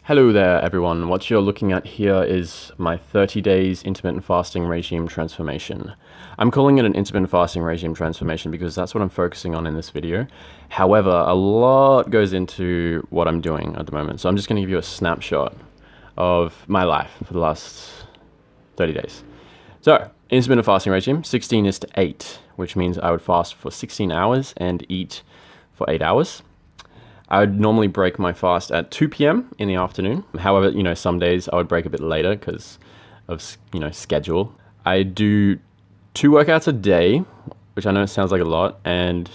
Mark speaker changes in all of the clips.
Speaker 1: Hello there, everyone. What you're looking at here is my 30 days intermittent fasting regime transformation. I'm calling it an intermittent fasting regime transformation because that's what I'm focusing on in this video. However, a lot goes into what I'm doing at the moment. So I'm just going to give you a snapshot of my life for the last 30 days. So, intermittent fasting regime, 16:8, which means I would fast for 16 hours and eat for 8 hours. I would normally break my fast at 2 p.m. in the afternoon. However, some days I would break a bit later because of, schedule. I do 2 workouts a day, which I know sounds like a lot, and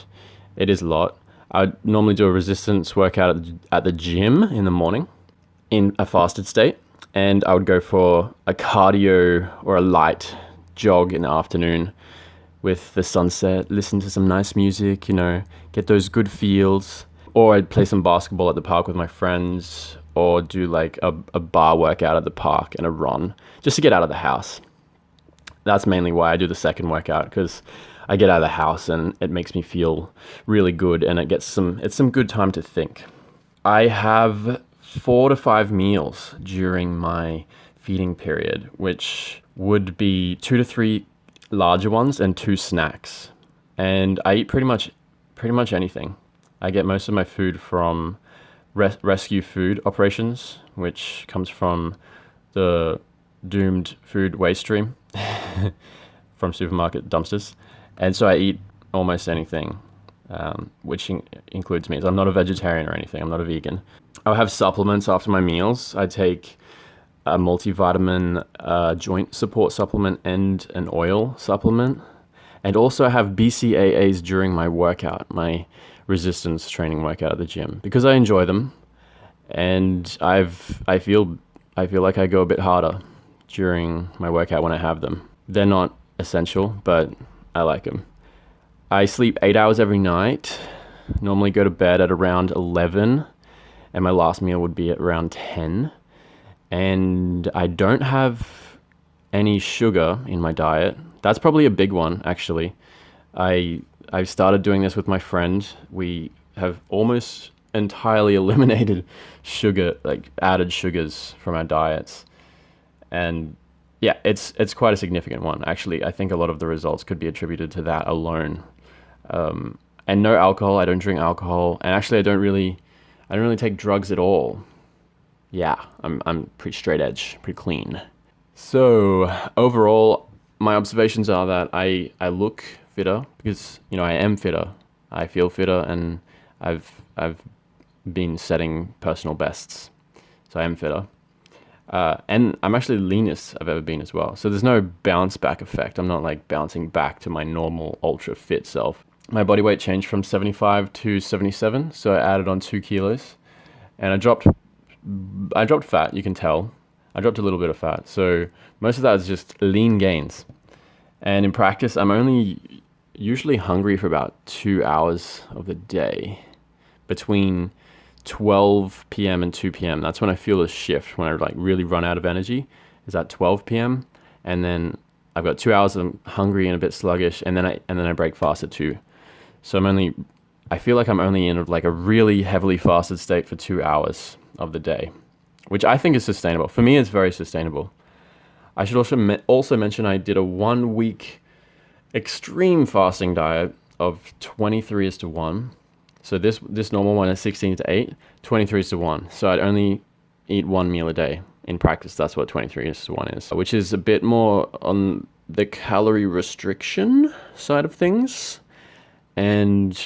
Speaker 1: it is a lot. I would normally do a resistance workout at the gym in the morning in a fasted state, and I would go for a cardio or a light jog in the afternoon with the sunset, listen to some nice music, get those good feels. Or I'd play some basketball at the park with my friends, or do like a bar workout at the park and a run, just to get out of the house. That's mainly why I do the second workout, because I get out of the house and it makes me feel really good, and it's some good time to think. I have 4 to 5 meals during my feeding period, which would be 2 to 3 larger ones and 2 snacks. And I eat pretty much anything. I get most of my food from rescue food operations, which comes from the doomed food waste stream from supermarket dumpsters. And so I eat almost anything, which includes meat. I'm not a vegetarian or anything. I'm not a vegan. I'll have supplements after my meals. I take a multivitamin joint support supplement and an oil supplement. And also I have Bcaas during my workout, my resistance training workout at the gym, because I enjoy them, and I feel like I go a bit harder during my workout when I have them. They're not essential, but I like them. I sleep 8 hours every night, normally go to bed at around 11, and my last meal would be at around 10. And I don't have any sugar in my diet. That's probably a big one, actually. I've started doing this with my friend. We have almost entirely eliminated sugar, like added sugars from our diets. And yeah, it's quite a significant one. Actually, I think a lot of the results could be attributed to that alone. And no alcohol. I don't drink alcohol. And actually, I don't really take drugs at all. Yeah, I'm pretty straight edge, pretty clean. So overall, my observations are that I look fitter because I am fitter. I feel fitter, and I've been setting personal bests, so I am fitter. And I'm actually the leanest I've ever been as well. So there's no bounce back effect. I'm not like bouncing back to my normal ultra fit self. My body weight changed from 75 to 77, so I added on 2 kilos, and I dropped fat. You can tell I dropped a little bit of fat. So most of that is just lean gains. And in practice, I'm only usually hungry for about 2 hours of the day, between 12 p.m. and 2 p.m. That's when I feel a shift, when I like really run out of energy, is at 12 p.m. And then I've got 2 hours I'm hungry and a bit sluggish, and then I break fast at 2. So I feel like I'm only in like a really heavily fasted state for 2 hours of the day, which I think is sustainable. For me, it's very sustainable. I should also mention I did a 1 week extreme fasting diet of 23:1. So this normal one is 16:8, 23:1. So I'd only eat 1 meal a day. In practice, that's what 23:1 is, which is a bit more on the calorie restriction side of things. And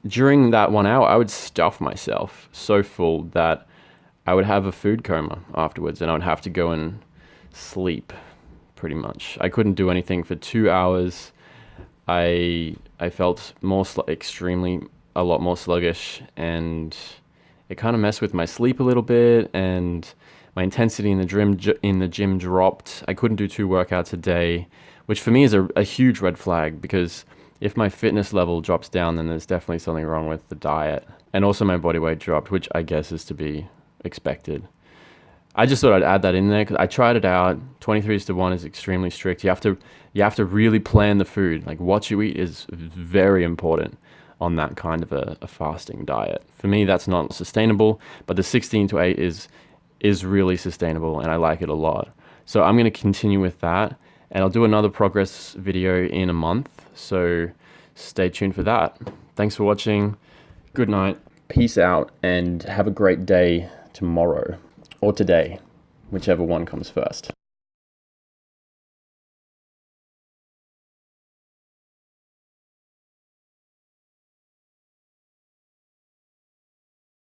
Speaker 1: during that 1 hour, I would stuff myself so full that I would have a food coma afterwards, and I would have to go and sleep pretty much. I couldn't do anything for 2 hours. I felt a lot more sluggish, and it kind of messed with my sleep a little bit, and my intensity in the gym dropped. I couldn't do 2 workouts a day, which for me is a huge red flag, because if my fitness level drops down, then there's definitely something wrong with the diet. And also my body weight dropped, which I guess is to be expected. I just thought I'd add that in there because I tried it out. 23:1 is extremely strict. You have to really plan the food. Like, what you eat is very important on that kind of a fasting diet. For me, that's not sustainable, but the 16:8 is is really sustainable and I like it a lot. So I'm going to continue with that, and I'll do another progress video in a month. So stay tuned for that. Thanks for watching. Good night. Peace out, and have a great day tomorrow or today, whichever one comes first.